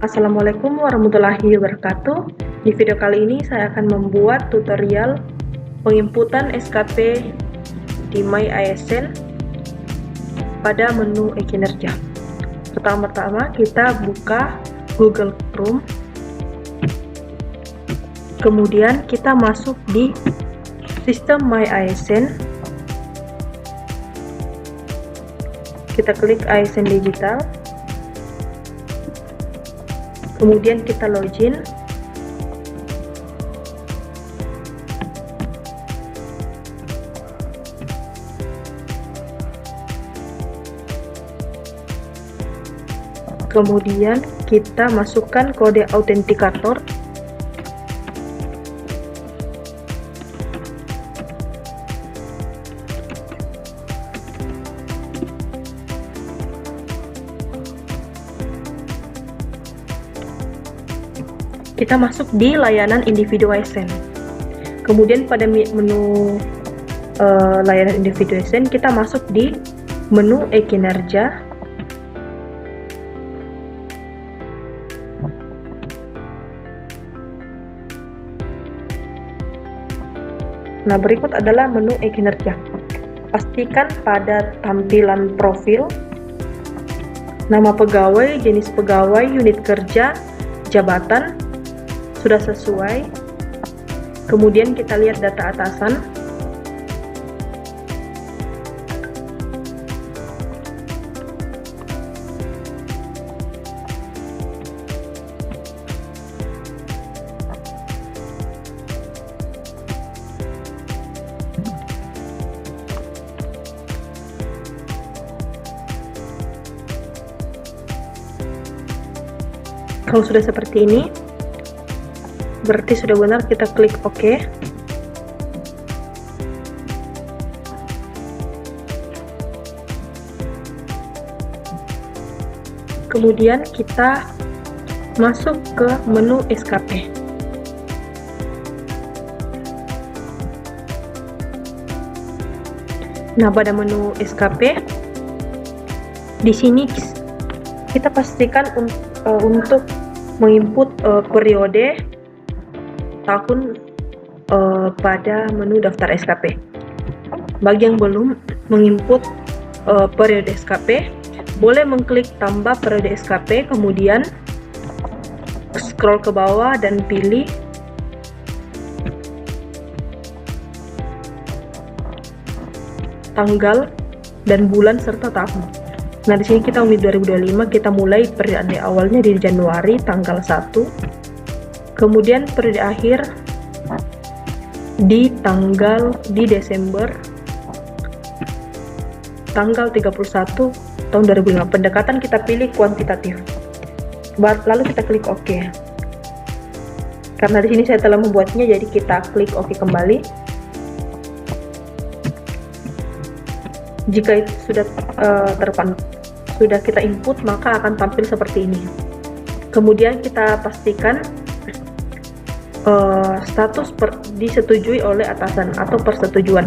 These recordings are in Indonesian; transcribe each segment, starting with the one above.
Assalamualaikum warahmatullahi wabarakatuh. Di video kali ini saya akan membuat tutorial penginputan SKP di MyASN pada menu e-kinerja. Pertama-tama kita buka Google Chrome, kemudian kita masuk di sistem MyASN. Kita klik ASN Digital, kemudian kita login. Kemudian kita masukkan kode autentikator. Kita masuk di layanan individu ASN. Kemudian pada menu layanan individu ASN kita masuk di menu e-kinerja. Nah, berikut adalah menu e-kinerja. Pastikan pada tampilan profil, nama pegawai, jenis pegawai, unit kerja, jabatan sudah sesuai. Kemudian kita lihat data atasan. Kalau sudah seperti ini, berarti sudah benar, kita klik OK. Kemudian kita masuk ke menu SKP. Nah, pada menu SKP di sini kita pastikan untuk menginput periode tahun pada menu daftar SKP. Bagi yang belum menginput periode SKP, boleh mengklik tambah periode SKP, kemudian scroll ke bawah dan pilih tanggal dan bulan serta tahun. Nah, di sini kita umum 2025, kita mulai periode awalnya di Januari tanggal 1. Kemudian periode akhir di Desember tanggal 31 tahun 2005. Pendekatan kita pilih kuantitatif. Lalu kita klik OK. Karena di sini saya telah membuatnya, jadi kita klik OK kembali. Jika itu sudah kita input, maka akan tampil seperti ini. Kemudian kita pastikan status disetujui oleh atasan atau persetujuan.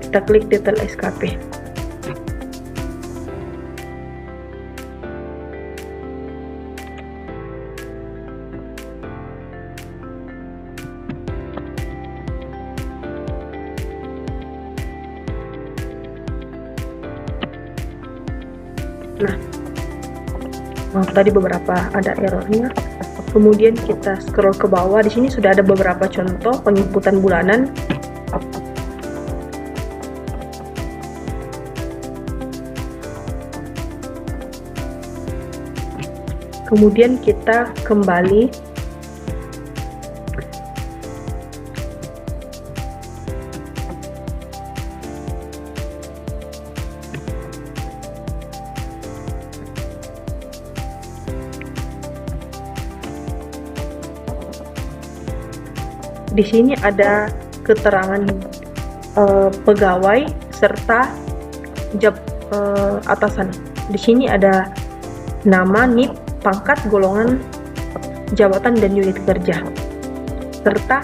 Kita klik detail SKP. Nah, tadi beberapa ada errornya. Kemudian kita scroll ke bawah. Di sini sudah ada beberapa contoh penginputan bulanan. Kemudian kita kembali di sini ada keterangan pegawai serta atasan. Di sini ada nama, NIP, pangkat, golongan, jabatan, dan unit kerja, serta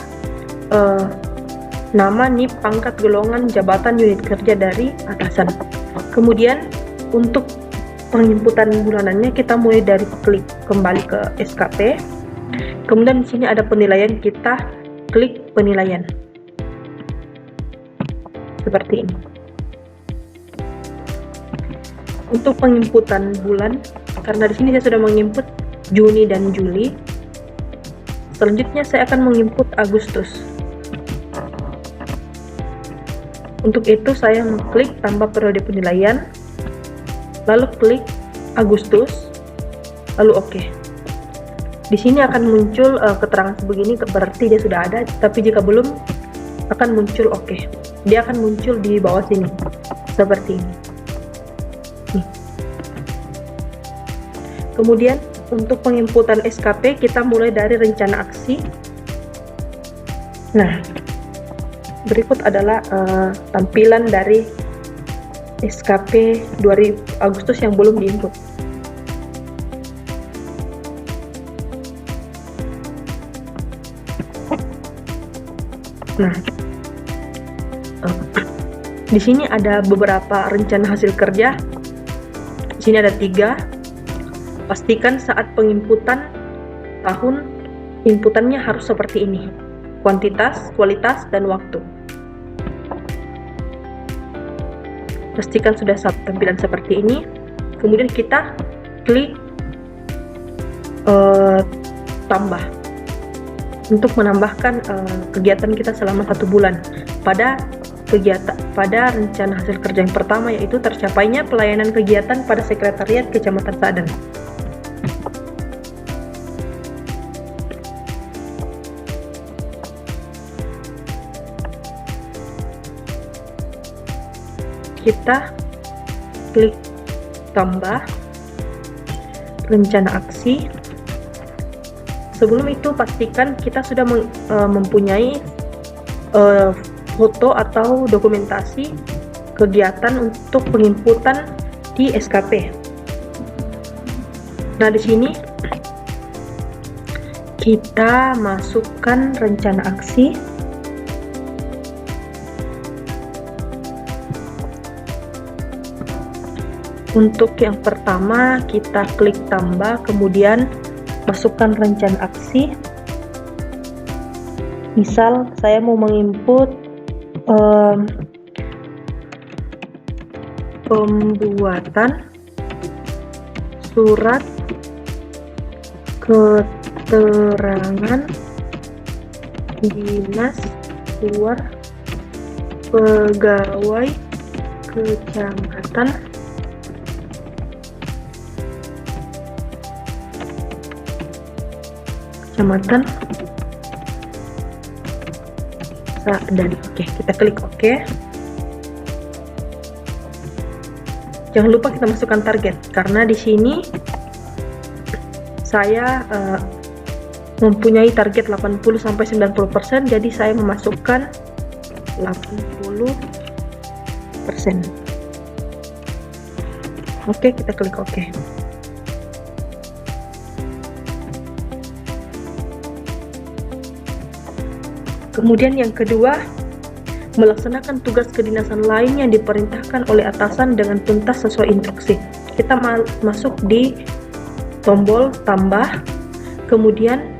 nama, NIP, pangkat, golongan, jabatan, unit kerja dari atasan. Kemudian untuk penginputan bulanannya kita mulai dari klik kembali ke SKP. Kemudian di sini ada penilaian, kita klik penilaian. Seperti ini. Untuk penginputan bulan, karena di sini saya sudah menginput Juni dan Juli. Selanjutnya saya akan menginput Agustus. Untuk itu saya mengklik tambah periode penilaian, lalu klik Agustus, lalu oke. Di sini akan muncul keterangan sebegini, berarti dia sudah ada, tapi jika belum akan muncul oke. Dia akan muncul di bawah sini, seperti ini. Nih. Kemudian untuk penginputan SKP kita mulai dari rencana aksi. Nah, berikut adalah tampilan dari SKP 2000 Agustus yang belum diinput. Nah, di sini ada beberapa rencana hasil kerja. Di sini ada 3. Pastikan saat penginputan tahun, inputannya harus seperti ini: kuantitas, kualitas, dan waktu. Pastikan sudah tampilan seperti ini. Kemudian kita klik tambah untuk menambahkan kegiatan kita selama 1 bulan pada rencana hasil kerja yang pertama, yaitu tercapainya pelayanan kegiatan pada Sekretariat Kecamatan Sadan. Kita klik tambah rencana aksi. Sebelum itu pastikan kita sudah mempunyai foto atau dokumentasi kegiatan untuk penginputan di SKP. Nah, di sini kita masukkan rencana aksi. Untuk yang pertama kita klik tambah, kemudian masukkan rencana aksi. Misal saya mau menginput pembuatan surat keterangan dinas luar pegawai kecamatan Sadan. Oke, kita klik oke. Jangan lupa kita masukkan target, karena di sini saya mempunyai target 80-90%, jadi saya memasukkan 80%. Oke, kita klik oke. Kemudian yang kedua, melaksanakan tugas kedinasan lain yang diperintahkan oleh atasan dengan tuntas sesuai instruksi. Kita masuk di tombol tambah, kemudian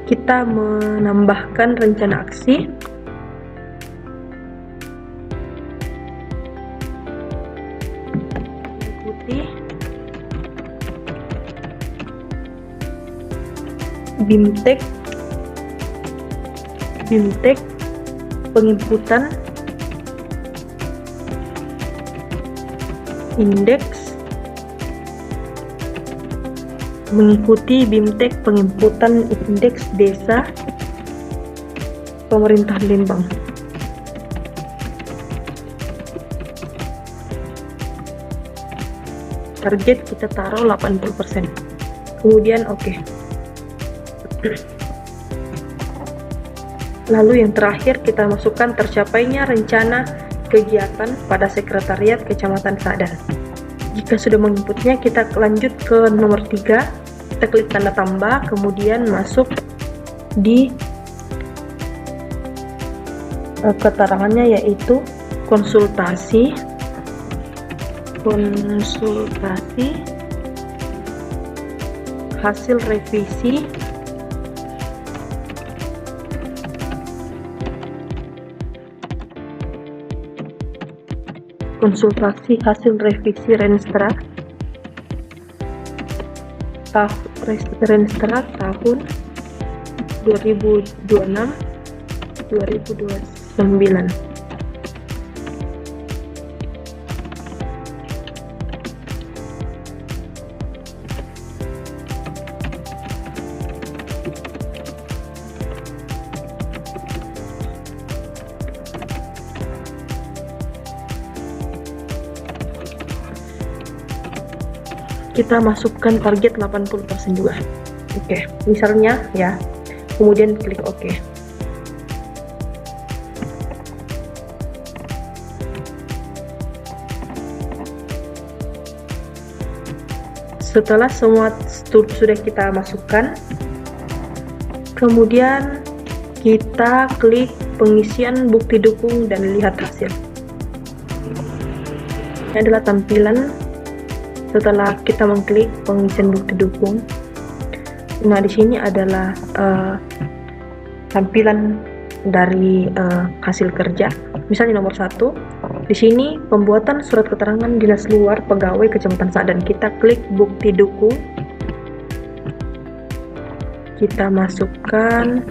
kita menambahkan rencana aksi. Ikuti BIMTEK penginputan indeks, mengikuti BIMTEK penginputan indeks desa pemerintah Lembang. Target kita taruh 80%. Kemudian oke. Lalu yang terakhir kita masukkan tercapainya rencana kegiatan pada Sekretariat Kecamatan Sadan. Jika sudah menginputnya, kita lanjut ke nomor 3. Kita klik tanda tambah, kemudian masuk di keterangannya, yaitu konsultasi konsultasi hasil revisi Renstra tahun 2026-2029. Kita masukkan target 80% juga. Oke, misalnya ya. Kemudian klik OK. Setelah semua sudah kita masukkan, kemudian kita klik pengisian bukti dukung dan lihat hasil. Ini adalah tampilan setelah kita mengklik pengisian bukti dukung. Nah, di sini adalah tampilan dari hasil kerja. Misalnya nomor 1, di sini pembuatan surat keterangan dinas luar pegawai Kecamatan Sa'dan. Kita klik bukti dukung. Kita masukkan,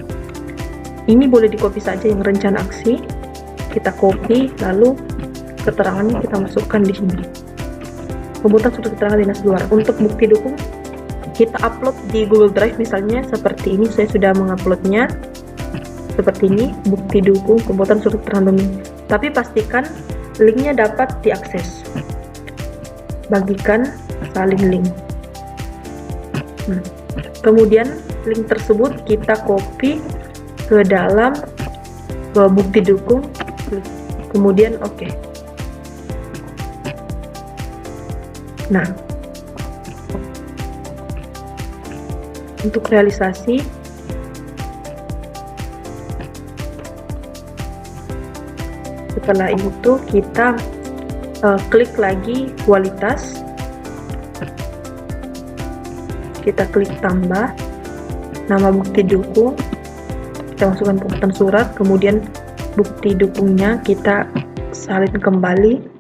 ini boleh di copy saja yang rencana aksi. Kita copy, lalu keterangannya kita masukkan di sini. Pembuatan surat keterangan dinas luar. Untuk bukti dukung kita upload di Google Drive misalnya seperti ini. Saya sudah menguploadnya seperti ini, bukti dukung pembuatan surat keterangan domain. Tapi pastikan linknya dapat diakses. Bagikan, salin link. Kemudian link tersebut kita copy ke dalam bukti dukung, kemudian OK. Nah, untuk realisasi setelah itu kita klik lagi kualitas, kita klik tambah nama bukti dukung, kita masukkan pembuatan surat, kemudian bukti dukungnya kita salin kembali.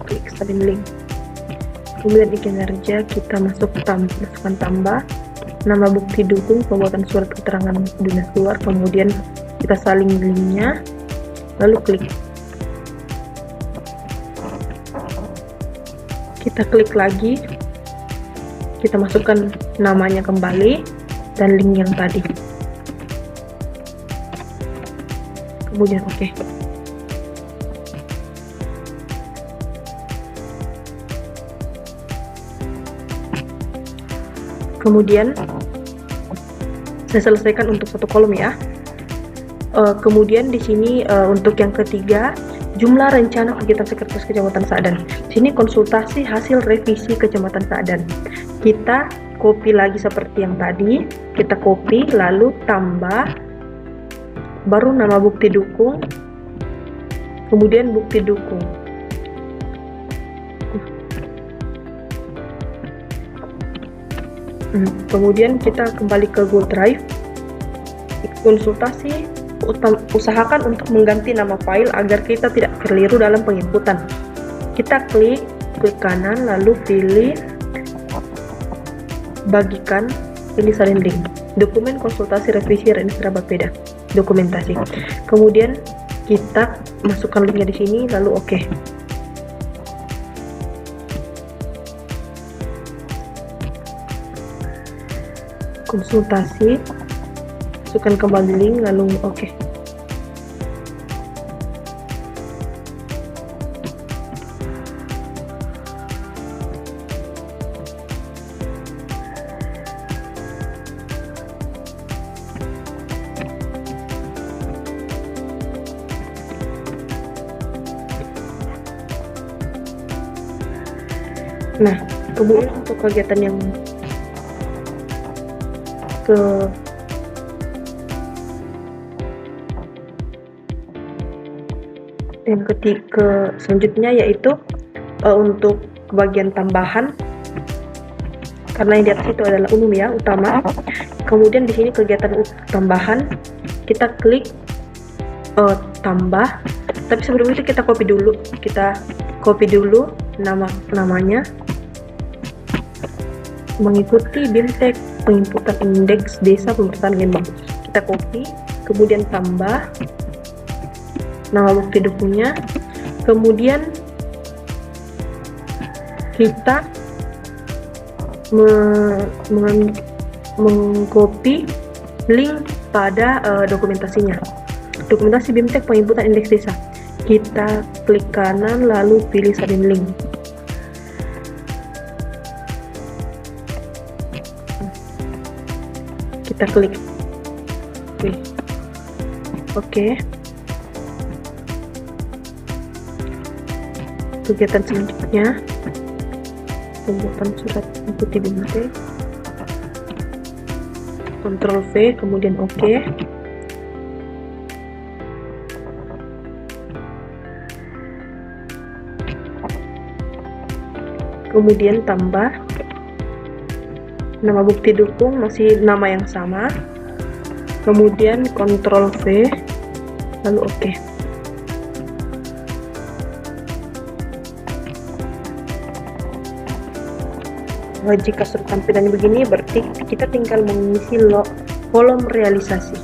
Klik salin link. Kemudian di kinerja kita masukkan tambah nama bukti dukung pembuatan surat keterangan dinas luar, kemudian kita salin linknya, lalu klik. Kita klik lagi, kita masukkan namanya kembali dan link yang tadi, kemudian OK. Kemudian saya selesaikan untuk satu kolom ya. Kemudian di sini untuk yang ketiga, jumlah rencana kegiatan Sekretaris Kecamatan Sa'dan. Sini konsultasi hasil revisi Kecamatan Sa'dan. Kita copy lagi seperti yang tadi, kita copy lalu tambah, baru nama bukti dukung, kemudian bukti dukung. Kemudian kita kembali ke Google Drive, konsultasi, usahakan untuk mengganti nama file agar kita tidak keliru dalam penginputan. Kita klik kanan, lalu pilih bagikan, pilih salin link, dokumen konsultasi revisi Renstra Bapeda, dokumentasi. Kemudian kita masukkan linknya di sini, lalu OK. Konsultasi, masukkan kembali link, lalu OK. Nah, kemudian untuk kegiatan yang ketiga selanjutnya yaitu untuk bagian tambahan, karena yang di atas itu adalah umum ya, utama. Kemudian di sini kegiatan tambahan, kita klik tambah, tapi sebelum itu kita copy dulu namanya, mengikuti BIMTEK penginputan indeks desa pemerataan Lembang. Kita copy, kemudian tambah nama bukti dukunnya, kemudian kita mengcopy link pada dokumentasinya, dokumentasi BIMTEK penginputan indeks desa. Kita klik kanan lalu pilih salin link. Kita klik oke. Kegiatan selanjutnya, pembuatan surat ikuti BIMTEK, Ctrl V, kemudian oke. Kemudian tambah nama bukti dukung, masih nama yang sama, kemudian Ctrl V lalu oke. Jika sudah tampilannya begini, berarti kita tinggal mengisi kolom realisasi.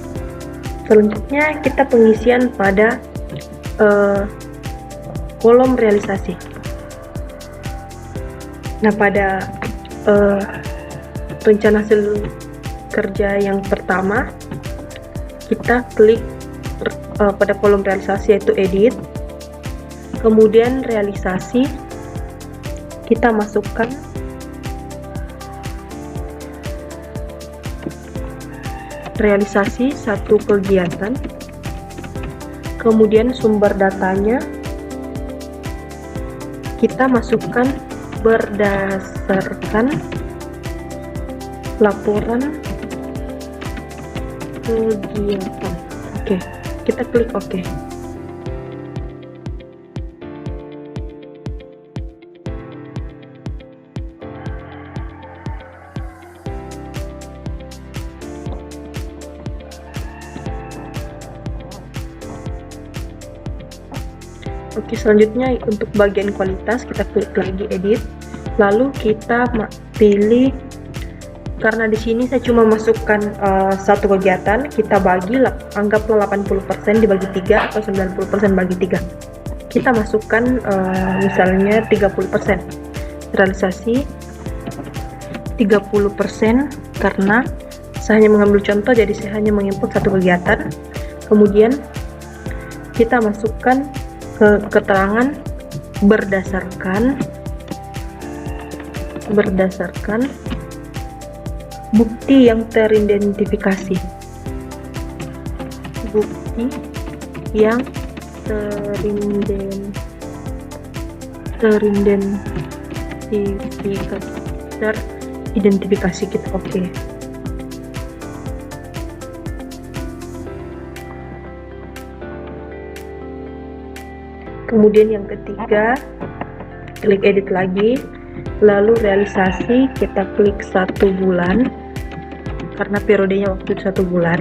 Selanjutnya kita pengisian pada kolom realisasi. Nah, pada rencana hasil kerja yang pertama, kita klik pada kolom realisasi yaitu edit, kemudian realisasi, kita masukkan realisasi satu kegiatan, kemudian sumber datanya kita masukkan berdasarkan laporan kegiatan. Oke, kita klik oke. Oke, selanjutnya untuk bagian kualitas kita klik lagi edit, lalu kita pilih, karena di sini saya cuma masukkan satu kegiatan, kita bagi, anggaplah 80% dibagi 3 atau 90% bagi 3. Kita masukkan misalnya 30%. Realisasi 30% karena saya hanya mengambil contoh, jadi saya hanya menginput satu kegiatan. Kemudian kita masukkan keterangan berdasarkan bukti yang teridentifikasi. Bukti yang teridentifikasi kita oke. Kemudian yang ketiga, klik edit lagi, lalu realisasi kita klik 1 bulan karena periodenya waktu 1 bulan.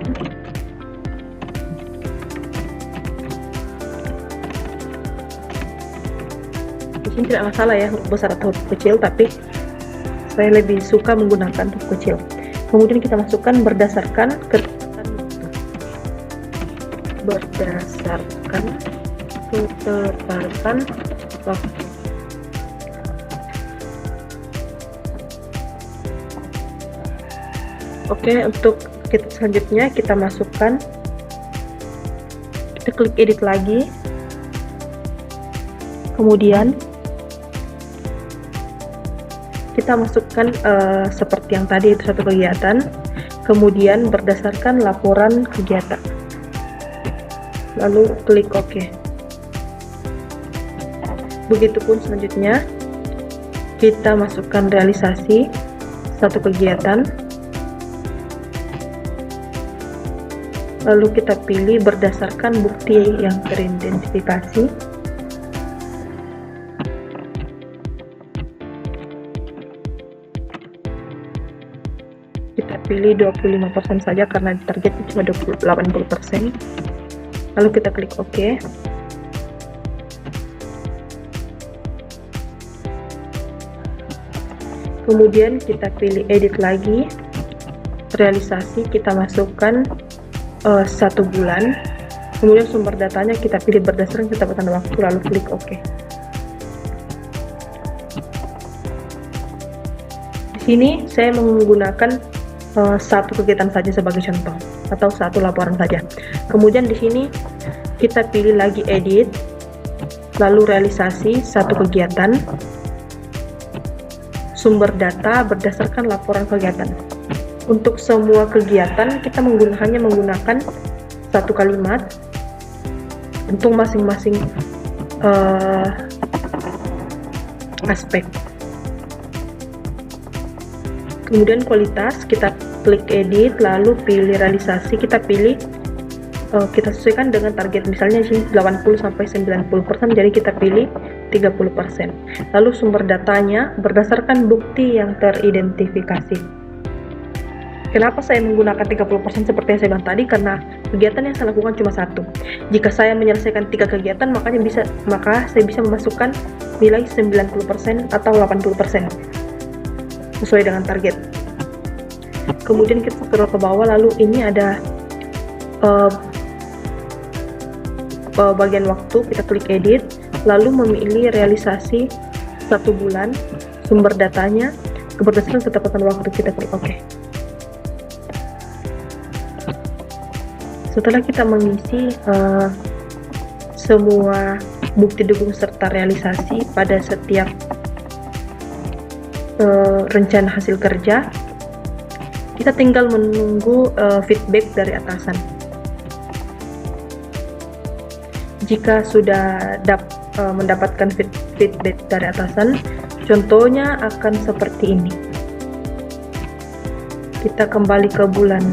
Di sini tidak masalah ya huruf besar atau huruf kecil, tapi saya lebih suka menggunakan huruf kecil. Kemudian kita masukkan berdasarkan ketetapan waktu. Berdasarkan ketetapan waktu. Oke, untuk selanjutnya kita masukkan, kita klik edit lagi, kemudian kita masukkan seperti yang tadi, itu satu kegiatan, kemudian berdasarkan laporan kegiatan, lalu klik OK. Begitupun selanjutnya kita masukkan realisasi satu kegiatan, lalu kita pilih berdasarkan bukti yang teridentifikasi. Kita pilih 25% saja karena targetnya cuma 80%. Lalu kita klik OK. Kemudian kita pilih edit lagi, realisasi kita masukkan 1 bulan, kemudian sumber datanya kita pilih berdasarkan ketepatan waktu, lalu klik OK. Di sini saya menggunakan satu kegiatan saja sebagai contoh, atau satu laporan saja. Kemudian di sini kita pilih lagi edit, lalu realisasi satu kegiatan, sumber data berdasarkan laporan kegiatan. Untuk semua kegiatan kita hanya menggunakan satu kalimat untuk masing-masing aspek. Kemudian kualitas kita klik edit, lalu pilih realisasi, kita pilih kita sesuaikan dengan target, misalnya di sini 80-90%, jadi kita pilih 30%. Lalu sumber datanya berdasarkan bukti yang teridentifikasi. Kenapa saya menggunakan 30% seperti yang saya bilang tadi? Karena kegiatan yang saya lakukan cuma satu. Jika saya menyelesaikan 3 kegiatan, maka saya bisa memasukkan nilai 90% atau 80% sesuai dengan target. Kemudian kita scroll ke bawah, lalu ini ada bagian waktu, kita klik edit, lalu memilih realisasi 1 bulan, sumber datanya berdasarkan ketepatan waktu, kita klik OK. Setelah kita mengisi semua bukti dukung serta realisasi pada setiap rencana hasil kerja, kita tinggal menunggu feedback dari atasan. Jika sudah mendapatkan feedback dari atasan, contohnya akan seperti ini. Kita kembali ke bulan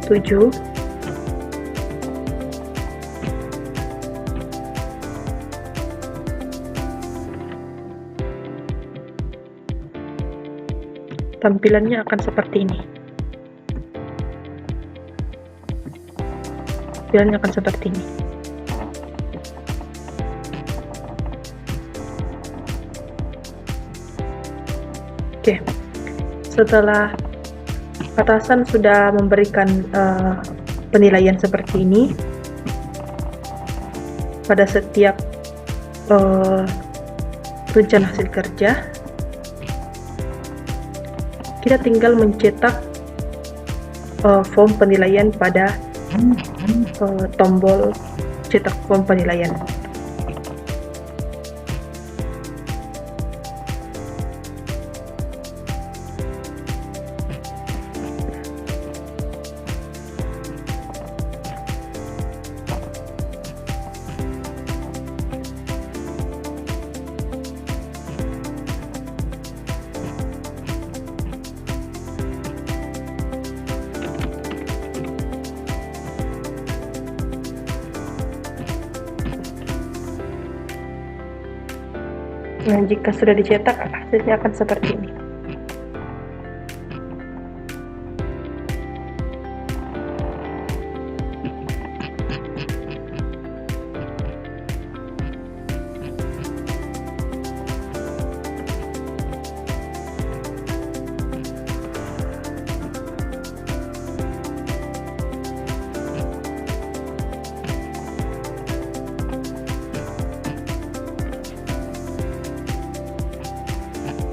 7. Tampilannya akan seperti ini. Tampilannya akan seperti ini. Oke, setelah atasan sudah memberikan penilaian seperti ini pada setiap rencana hasil kerja, kita tinggal mencetak form penilaian pada tombol cetak form penilaian. Nah, jika sudah dicetak, hasilnya akan seperti ini.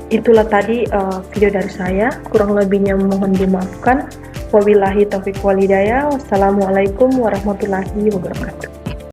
Itulah tadi video dari saya, kurang lebihnya mohon dimaafkan. Wabillahi taufiq walhidayah. Wassalamualaikum warahmatullahi wabarakatuh.